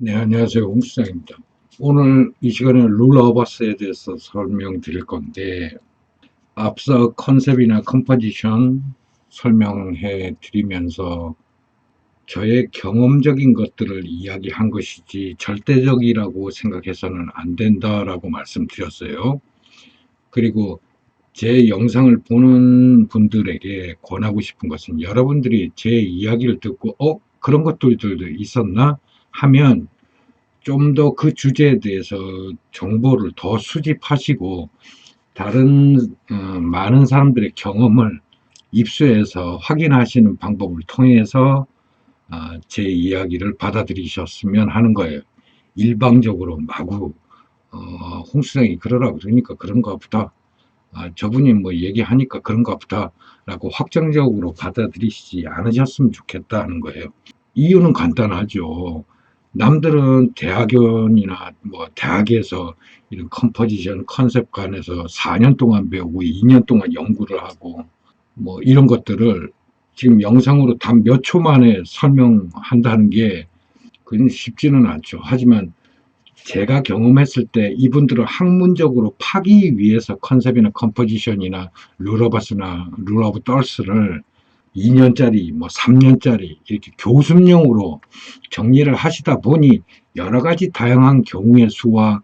네, 안녕하세요. 홍수장입니다. 오늘 이 시간에 룰어버스에 대해서 설명드릴 건데, 앞서 컨셉이나 컴포지션 설명해 드리면서 저의 경험적인 것들을 이야기한 것이지 절대적이라고 생각해서는 안 된다라고 말씀드렸어요. 그리고 제 영상을 보는 분들에게 권하고 싶은 것은 여러분들이 제 이야기를 듣고, 그런 것들도 있었나? 하면 좀 더 그 주제에 대해서 정보를 더 수집하시고 다른 많은 사람들의 경험을 입수해서 확인하시는 방법을 통해서 제 이야기를 받아들이셨으면 하는 거예요. 일방적으로 마구 홍수장이 그러라 그러니까 그런가 보다. 저분이 뭐 얘기하니까 그런가 보다 라고 확정적으로 받아들이시지 않으셨으면 좋겠다는 거예요. 이유는 간단하죠. 남들은 대학원이나 뭐 대학에서 이런 컴포지션 컨셉관에서 4년 동안 배우고 2년 동안 연구를 하고 뭐 이런 것들을 지금 영상으로 단 몇 초 만에 설명한다는 게 그건 쉽지는 않죠. 하지만 제가 경험했을 때 이분들을 학문적으로 파기 위해서 컨셉이나 컴포지션이나 룰어버스나 룰 오브 덜스를 2년짜리, 뭐 3년짜리 이렇게 교습용으로 정리를 하시다 보니 여러 가지 다양한 경우의 수와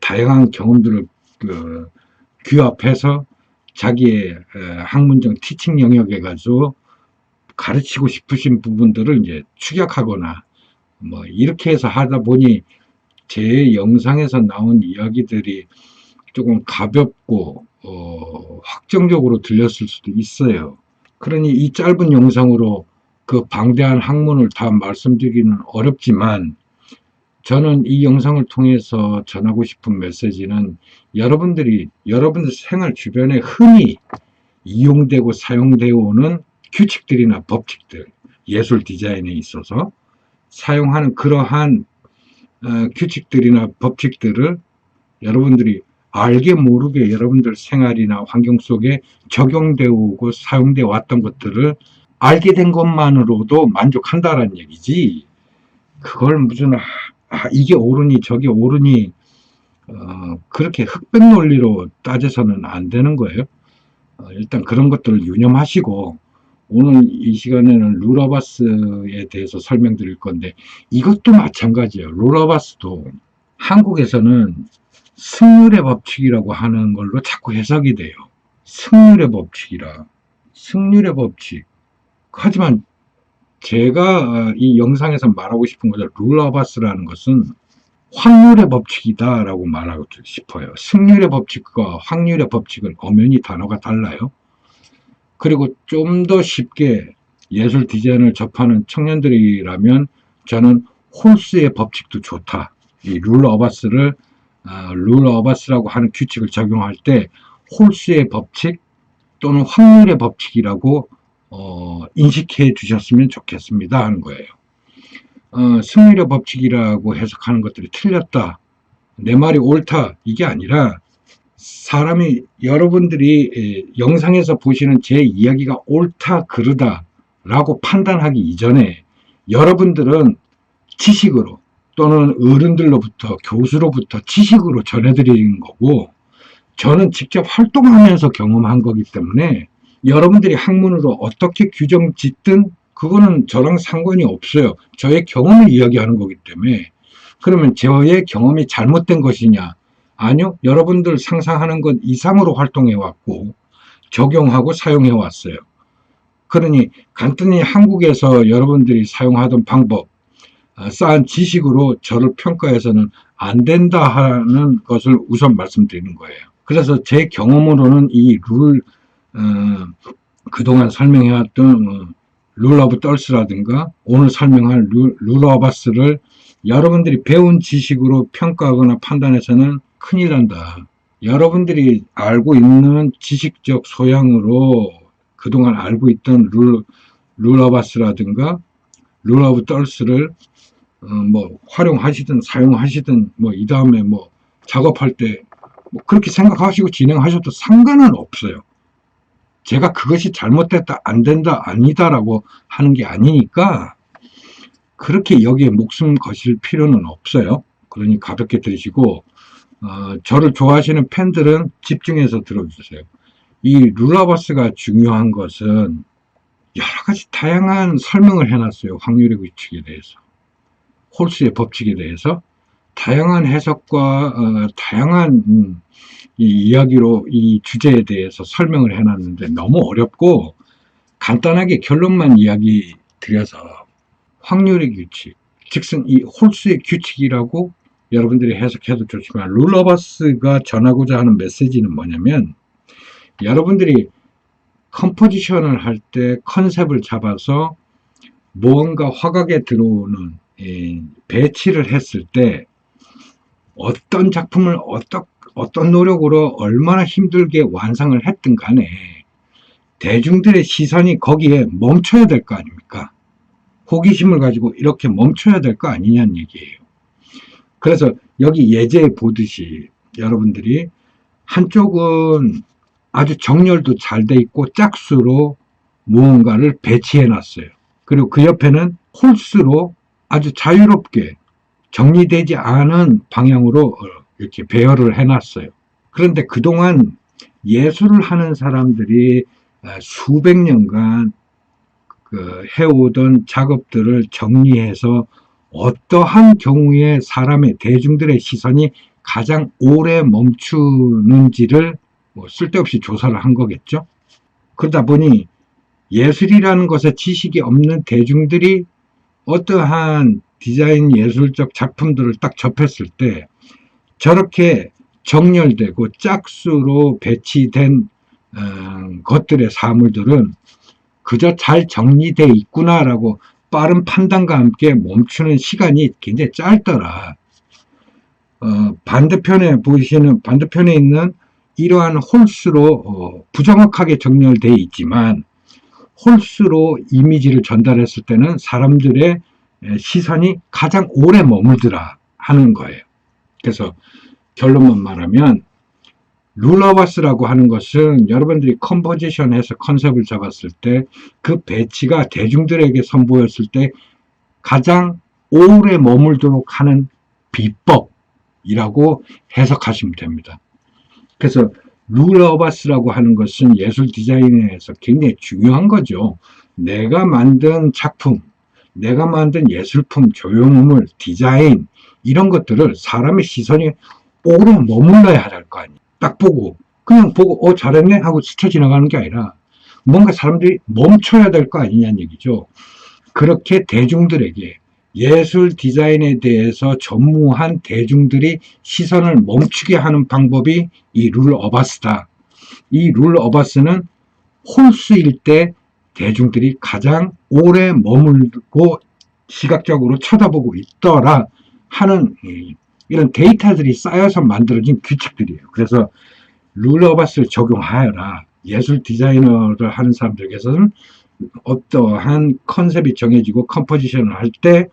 다양한 경험들을 규합해서 자기의 학문적 티칭 영역에 가서 가르치고 싶으신 부분들을 이제 축약하거나 뭐 이렇게 해서 하다 보니 제 영상에서 나온 이야기들이 조금 가볍고 확정적으로 들렸을 수도 있어요. 그러니 이 짧은 영상으로 그 방대한 학문을 다 말씀드리기는 어렵지만 저는 이 영상을 통해서 전하고 싶은 메시지는 여러분들이 여러분들 생활 주변에 흔히 이용되고 사용되어 오는 규칙들이나 법칙들, 예술 디자인에 있어서 사용하는 그러한 규칙들이나 법칙들을 여러분들이 알게 모르게 여러분들 생활이나 환경 속에 적용되어 오고 사용되어 왔던 것들을 알게 된 것만으로도 만족한다라는 얘기지. 그걸 무슨 이게 옳으니 저게 옳으니 그렇게 흑백 논리로 따져서는 안 되는 거예요. 일단 그런 것들을 유념하시고 오늘 이 시간에는 룰어버스에 대해서 설명드릴 건데 이것도 마찬가지예요. 룰어버스도 한국에서는 승률의 법칙이라고 하는 걸로 자꾸 해석이 돼요. 승률의 법칙이라. 승률의 법칙. 하지만 제가 이 영상에서 말하고 싶은 거죠. 룰어버스라는 것은 확률의 법칙이다라고 말하고 싶어요. 승률의 법칙과 확률의 법칙은 엄연히 단어가 달라요. 그리고 좀 더 쉽게 예술 디자인을 접하는 청년들이라면 저는 홀수의 법칙도 좋다. 이 룰어버스라고 하는 규칙을 적용할 때 홀수의 법칙 또는 확률의 법칙이라고 인식해 주셨으면 좋겠습니다 하는 거예요. 승률의 법칙이라고 해석하는 것들이 틀렸다. 내 말이 옳다. 이게 아니라 사람이 여러분들이 영상에서 보시는 제 이야기가 옳다 그르다 라고 판단하기 이전에 여러분들은 지식으로 또는 어른들로부터 교수로부터 지식으로 전해드리는 거고 저는 직접 활동하면서 경험한 거기 때문에 여러분들이 학문으로 어떻게 규정 짓든 그거는 저랑 상관이 없어요. 저의 경험을 이야기하는 거기 때문에 그러면 저의 경험이 잘못된 것이냐? 아니요. 여러분들 상상하는 것 이상으로 활동해 왔고 적용하고 사용해 왔어요. 그러니 간단히 한국에서 여러분들이 사용하던 방법, 쌓은 지식으로 저를 평가해서는 안 된다 하는 것을 우선 말씀드리는 거예요. 그래서 제 경험으로는 이 그동안 설명해왔던 룰 오브 덜스라든가 오늘 설명할 룰 오버스를 여러분들이 배운 지식으로 평가하거나 판단해서는 큰일 난다. 여러분들이 알고 있는 지식적 소양으로 그동안 알고 있던 룰 오버스라든가 룰 오브 덜스를 뭐 활용하시든 사용하시든 뭐 이 다음에 뭐 작업할 때 뭐 그렇게 생각하시고 진행하셔도 상관은 없어요. 제가 그것이 잘못됐다, 안 된다, 아니다라고 하는 게 아니니까 그렇게 여기에 목숨 거실 필요는 없어요. 그러니 가볍게 들으시고, 저를 좋아하시는 팬들은 집중해서 들어주세요. 이 룰러버스가 중요한 것은 여러 가지 다양한 설명을 해놨어요. 확률의 규칙에 대해서. 홀수의 법칙에 대해서. 다양한 해석과 다양한 이 이야기로 이 주제에 대해서 설명을 해놨는데 너무 어렵고 간단하게 결론만 이야기 드려서 확률의 규칙, 즉슨 이 홀수의 규칙이라고 여러분들이 해석해도 좋지만 룰러버스가 전하고자 하는 메시지는 뭐냐면 여러분들이 컴포지션을 할 때 컨셉을 잡아서 무언가 화각에 들어오는 배치를 했을 때 어떤 작품을 어떤 노력으로 얼마나 힘들게 완성을 했든 간에 대중들의 시선이 거기에 멈춰야 될 거 아닙니까? 호기심을 가지고 이렇게 멈춰야 될 거 아니냐는 얘기예요. 그래서 여기 예제에 보듯이 여러분들이 한쪽은 아주 정렬도 잘 돼 있고 짝수로 무언가를 배치해 놨어요. 그리고 그 옆에는 홀수로 아주 자유롭게 정리되지 않은 방향으로 이렇게 배열을 해 놨어요. 그런데 그동안 예술을 하는 사람들이 수백 년간 해오던 작업들을 정리해서 어떠한 경우에 사람의 대중들의 시선이 가장 오래 멈추는지를 쓸데없이 조사를 한 거겠죠. 그러다 보니 예술이라는 것에 지식이 없는 대중들이 어떠한 디자인 예술적 작품들을 딱 접했을 때 저렇게 정렬되고 짝수로 배치된 것들의 사물들은 그저 잘 정리되어 있구나라고 빠른 판단과 함께 멈추는 시간이 굉장히 짧더라. 반대편에 보이시는 반대편에 있는 이러한 홀수로 부정확하게 정렬되어 있지만 홀수로 이미지를 전달했을 때는 사람들의 시선이 가장 오래 머물더라 하는 거예요. 그래서 결론만 말하면 룰러버스라고 하는 것은 여러분들이 컴포지션에서 컨셉을 잡았을 때 그 배치가 대중들에게 선보였을 때 가장 오래 머물도록 하는 비법이라고 해석하시면 됩니다. 그래서 룰러버스라고 하는 것은 예술 디자인에서 굉장히 중요한 거죠. 내가 만든 작품, 내가 만든 예술품, 조형물, 디자인 이런 것들을 사람의 시선이 오래 머물러야 할 거 아니에요. 딱 보고 그냥 보고 잘했네 하고 스쳐 지나가는 게 아니라 뭔가 사람들이 멈춰야 될 거 아니냐는 얘기죠. 그렇게 대중들에게 예술 디자인에 대해서 전무한 대중들이 시선을 멈추게 하는 방법이 이 룰어버스다. 이 룰어버스는 홀수일 때 대중들이 가장 오래 머물고 시각적으로 쳐다보고 있더라 하는 이런 데이터들이 쌓여서 만들어진 규칙들이에요. 그래서 룰어버스를 적용하여라. 예술 디자이너를 하는 사람들에게서는 어떠한 컨셉이 정해지고 컴포지션을 할 때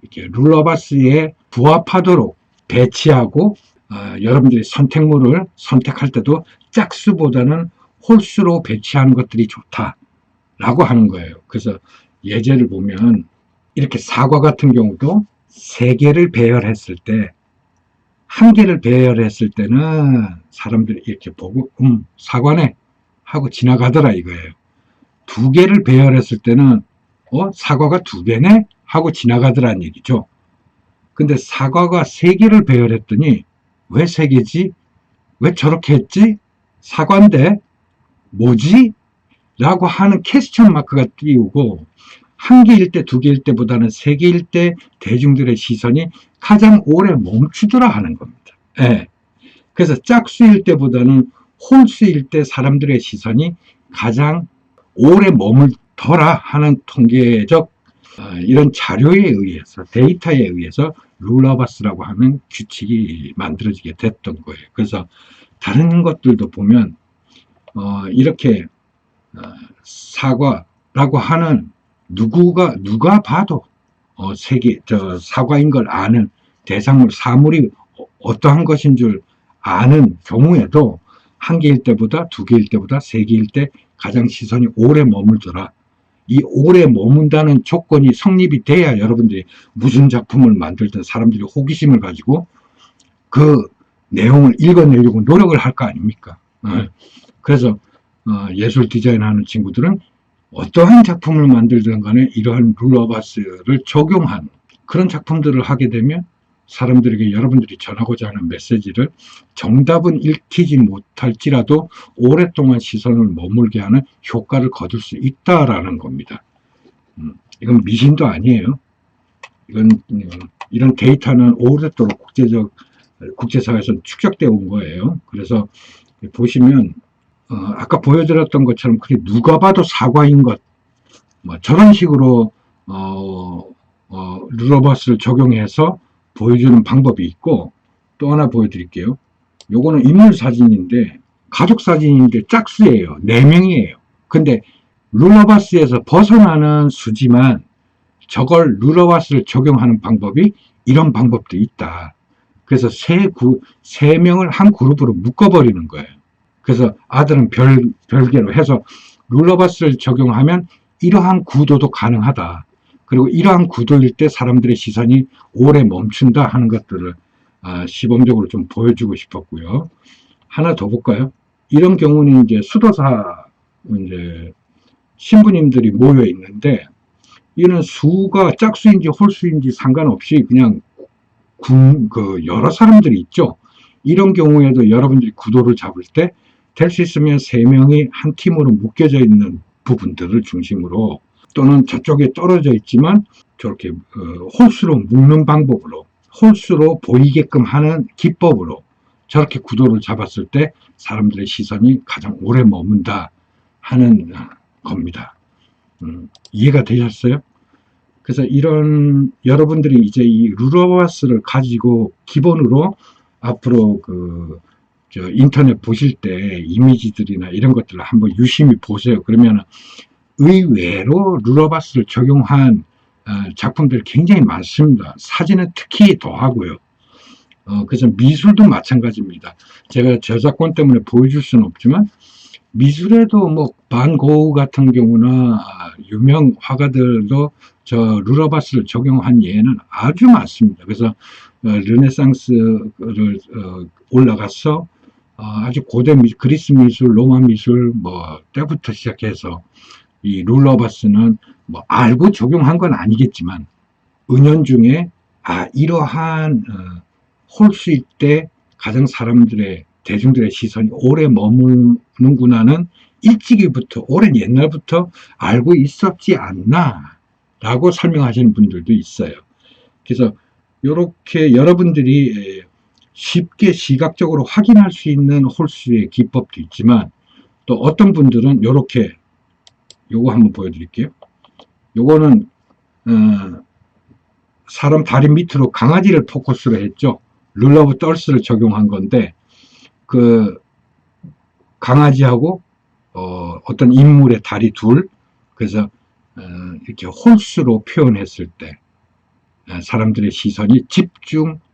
이렇게 룰러버스에 부합하도록 배치하고 여러분들이 선택물을 선택할 때도 짝수보다는 홀수로 배치하는 것들이 좋다라고 하는 거예요. 그래서 예제를 보면 이렇게 사과 같은 경우도 3개를 배열했을 때 1개를 배열했을 때는 사람들이 이렇게 보고 사과네 하고 지나가더라 이거예요. 2개를 배열했을 때는 사과가 2개네 하고 지나가더라는 얘기죠. 근데 사과가 3개를 배열했더니 왜 3개지? 왜 저렇게 했지? 사과인데 뭐지? 라고 하는 퀘스천 마크가 띄우고 1개일 때 2개일 때보다는 3개일 때 대중들의 시선이 가장 오래 멈추더라 하는 겁니다. 네. 그래서 짝수일 때보다는 홀수일 때 사람들의 시선이 가장 오래 머물더라 하는 통계적 이런 자료에 의해서 데이터에 의해서 룰러버스라고 하는 규칙이 만들어지게 됐던 거예요. 그래서 다른 것들도 보면 이렇게 사과라고 하는 누가 봐도 사과인 걸 아는 대상물 사물이 어떠한 것인 줄 아는 경우에도 1개일 때보다 2개일 때보다 3개일 때 가장 시선이 오래 머물더라. 이 오래 머문다는 조건이 성립이 돼야 여러분들이 무슨 작품을 만들든 사람들이 호기심을 가지고 그 내용을 읽어내려고 노력을 할 거 아닙니까? 그래서 예술 디자인하는 친구들은 어떠한 작품을 만들든 간에 이러한 룰러바스를 적용한 그런 작품들을 하게 되면 사람들에게 여러분들이 전하고자 하는 메시지를 정답은 읽히지 못할지라도 오랫동안 시선을 머물게 하는 효과를 거둘 수 있다라는 겁니다. 이건 미신도 아니에요. 이런 데이터는 오랫도록 국제사회에서 축적되어 온 거예요. 그래서 보시면 아까 보여드렸던 것처럼 그게 누가 봐도 사과인 것, 뭐 저런 식으로 룰러버스를 적용해서 보여주는 방법이 있고, 또 하나 보여드릴게요. 요거는 인물 사진인데 가족 사진인데 짝수예요. 4명이에요. 근데 룰러버스에서 벗어나는 수지만 저걸 룰러버스를 적용하는 방법이 이런 방법도 있다. 그래서 세 명을 한 그룹으로 묶어버리는 거예요. 그래서 아들은 별개로 해서 룰러버스를 적용하면 이러한 구도도 가능하다. 그리고 이러한 구도일 때 사람들의 시선이 오래 멈춘다 하는 것들을 시범적으로 좀 보여주고 싶었고요. 하나 더 볼까요? 이런 경우는 이제 수도사 이제 신부님들이 모여 있는데 이는 수가 짝수인지 홀수인지 상관없이 그냥 여러 사람들이 있죠. 이런 경우에도 여러분들이 구도를 잡을 때 될 수 있으면 3명이 한 팀으로 묶여져 있는 부분들을 중심으로 또는 저쪽에 떨어져 있지만 저렇게 홀수로 묶는 방법으로 홀수로 보이게끔 하는 기법으로 저렇게 구도를 잡았을 때 사람들의 시선이 가장 오래 머문다 하는 겁니다. 이해가 되셨어요? 그래서 이런 여러분들이 이제 이 룰러버스를 가지고 기본으로 앞으로 인터넷 보실 때 이미지들이나 이런 것들을 한번 유심히 보세요. 그러면 의외로 룰러버스를 적용한 작품들이 굉장히 많습니다. 사진은 특히 더하고요. 그래서 미술도 마찬가지입니다. 제가 저작권 때문에 보여줄 수는 없지만 미술에도 뭐 반 고흐 같은 경우나 유명 화가들도 저 룰러버스를 적용한 예는 아주 많습니다. 그래서 르네상스를 올라가서 아주 고대 그리스 미술, 로마 미술 뭐 때부터 시작해서 이 룰러버스는 뭐 알고 적용한 건 아니겠지만 은연중에 이러한 홀수일 때 가장 대중들의 시선이 오래 머무는구나는 일찍이부터 오랜 옛날부터 알고 있었지 않나 라고 설명하시는 분들도 있어요. 그래서 이렇게 여러분들이 쉽게 시각적으로 확인할 수 있는 홀수의 기법도 있지만 또 어떤 분들은 이렇게 요거 한번 보여드릴게요. 요거는 사람 다리 밑으로 강아지를 포커스로 했죠. 룰러브 떨스를 적용한 건데 그 강아지하고 어떤 인물의 다리 둘, 그래서 이렇게 홀수로 표현했을 때 사람들의 시선이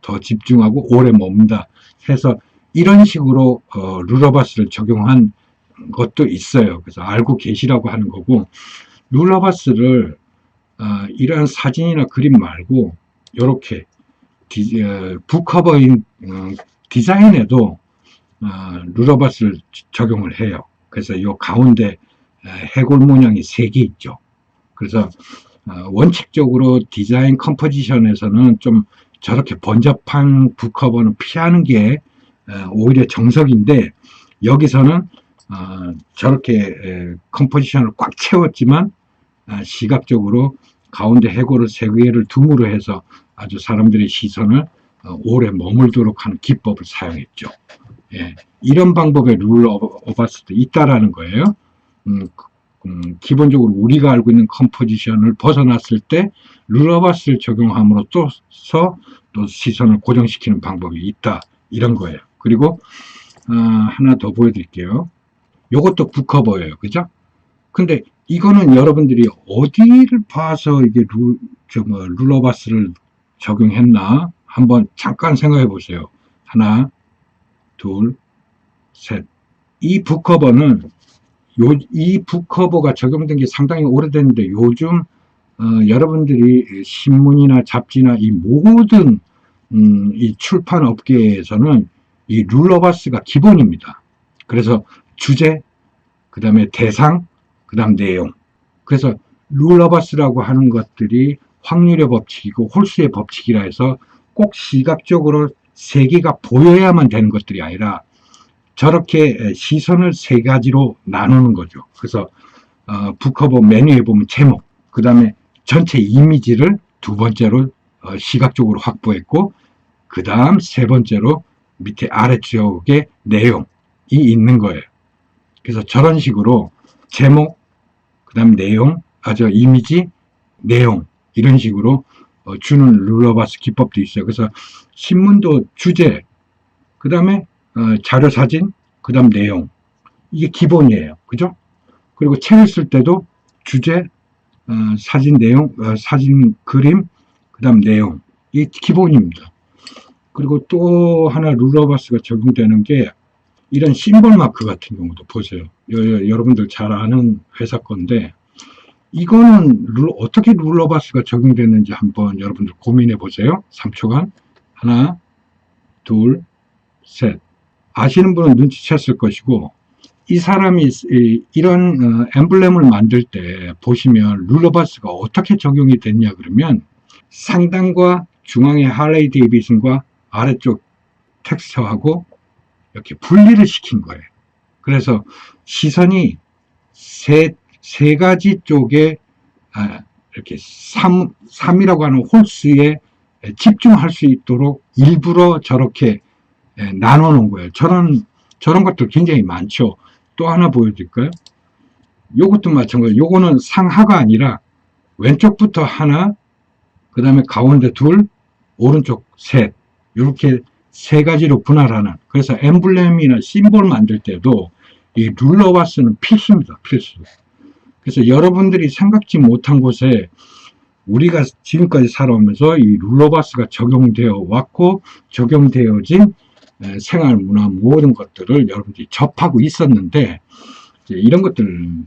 더 집중하고 오래 머문다 해서 이런 식으로 룰러버스를 적용한 것도 있어요. 그래서 알고 계시라고 하는 거고, 룰러버스를 이러한 사진이나 그림 말고 이렇게 북커버인 디자인에도 룰러버스를 적용을 해요. 그래서 이 가운데 해골 모양이 3개 있죠. 그래서 원칙적으로 디자인 컴포지션에서는 좀 저렇게 번잡한 북커버는 피하는 게 오히려 정석인데 여기서는 저렇게 컴포지션을 꽉 채웠지만 시각적으로 가운데 해골을 3개를 둠으로 해서 아주 사람들의 시선을 오래 머물도록 하는 기법을 사용했죠. 예, 이런 방법의 룰러버스도 있다라는 거예요. 기본적으로 우리가 알고 있는 컴포지션을 벗어났을 때 룰러버스를 적용함으로 또 시선을 고정시키는 방법이 있다 이런 거예요. 그리고 하나 더 보여드릴게요. 요것도 북커버예요. 그죠? 근데 이거는 여러분들이 어디를 봐서 이게 룰러버스를 적용했나 한번 잠깐 생각해 보세요. 하나, 둘, 셋. 이 북커버는 이 북커버가 적용된 게 상당히 오래됐는데 요즘 여러분들이 신문이나 잡지나 이 모든 이 출판 업계에서는 이 룰러버스가 기본입니다. 그래서 주제, 그 다음에 대상, 그 다음 내용. 그래서 룰러버스라고 하는 것들이 확률의 법칙이고 홀수의 법칙이라 해서 꼭 시각적으로 세 개가 보여야만 되는 것들이 아니라 저렇게 시선을 세 가지로 나누는 거죠. 그래서 북커버 메뉴에 보면 제목, 그 다음에 전체 이미지를 두 번째로 시각적으로 확보했고, 그 다음 세 번째로 밑에 아래쪽에 내용이 있는 거예요. 그래서 저런 식으로 제목, 그 다음 내용, 이미지, 내용 이런 식으로 주는 룰러버스 기법도 있어요. 그래서 신문도 주제, 그 다음에 자료 사진, 그 다음 내용, 이게 기본이에요. 그죠? 그리고 책을 쓸 때도 주제, 사진 내용, 사진 그림, 그 다음 내용, 이게 기본입니다. 그리고 또 하나 룰러버스가 적용되는 게 이런 심볼 마크 같은 경우도 보세요. 여러분들 잘 아는 회사 건데 이거는 어떻게 룰러버스가 적용되는지 한번 여러분들 고민해 보세요. 3초간. 하나, 둘, 셋. 아시는 분은 눈치챘을 것이고 이 사람이 이런 엠블렘을 만들 때 보시면 룰러버스가 어떻게 적용이 됐냐 그러면 상단과 중앙의 할레이 데이비슨과 아래쪽 텍스트하고 이렇게 분리를 시킨 거예요. 그래서 시선이 세 가지 쪽에 이렇게 3이라고 하는 홀수에 집중할 수 있도록 일부러 저렇게 나눠 놓은 거예요. 저런 것들 굉장히 많죠. 또 하나 보여드릴까요? 요것도 마찬가지예요. 요거는 상하가 아니라 왼쪽부터 하나, 그 다음에 가운데 둘, 오른쪽 셋, 이렇게 세 가지로 분할하는. 그래서 엠블렘이나 심볼 만들 때도 이 룰러버스는 필수입니다. 필수. 그래서 여러분들이 생각지 못한 곳에 우리가 지금까지 살아오면서 이 룰러버스가 적용되어 왔고 적용되어진 생활 문화 모든 것들을 여러분들이 접하고 있었는데 이런 것들을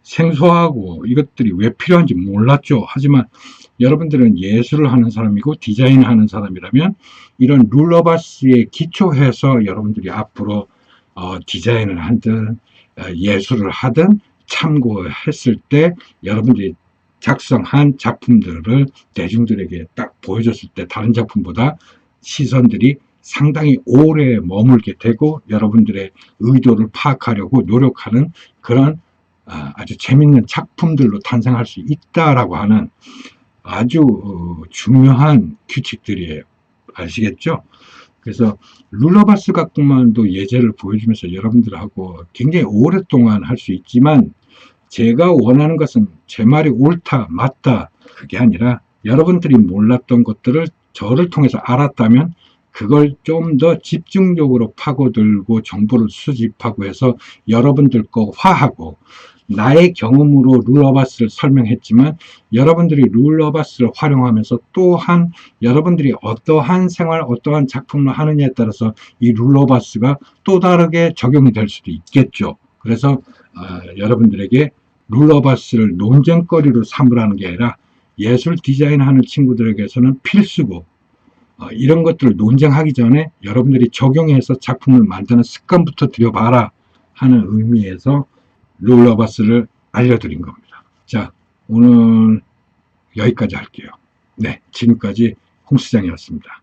생소하고 이것들이 왜 필요한지 몰랐죠. 하지만 여러분들은 예술을 하는 사람이고 디자인을 하는 사람이라면 이런 룰러버스에 기초해서 여러분들이 앞으로 디자인을 하든 예술을 하든 참고했을 때 여러분들이 작성한 작품들을 대중들에게 딱 보여줬을 때 다른 작품보다 시선들이 상당히 오래 머물게 되고 여러분들의 의도를 파악하려고 노력하는 그런 아주 재밌는 작품들로 탄생할 수 있다라고 하는 아주 중요한 규칙들이에요. 아시겠죠? 그래서 룰러버스 갖고만도 예제를 보여주면서 여러분들하고 굉장히 오랫동안 할 수 있지만 제가 원하는 것은 제 말이 옳다, 맞다 그게 아니라 여러분들이 몰랐던 것들을 저를 통해서 알았다면 그걸 좀 더 집중적으로 파고들고 정보를 수집하고 해서 여러분들 거 화하고 나의 경험으로 룰러버스를 설명했지만 여러분들이 룰러버스를 활용하면서 또한 여러분들이 어떠한 생활, 어떠한 작품을 하느냐에 따라서 이 룰러버스가 또 다르게 적용이 될 수도 있겠죠. 그래서 여러분들에게 룰러버스를 논쟁거리로 삼으라는 게 아니라 예술 디자인하는 친구들에게서는 필수고 이런 것들을 논쟁하기 전에 여러분들이 적용해서 작품을 만드는 습관부터 들여봐라 하는 의미에서 룰러버스를 알려드린 겁니다. 자, 오늘 여기까지 할게요. 네, 지금까지 홍 시장이었습니다.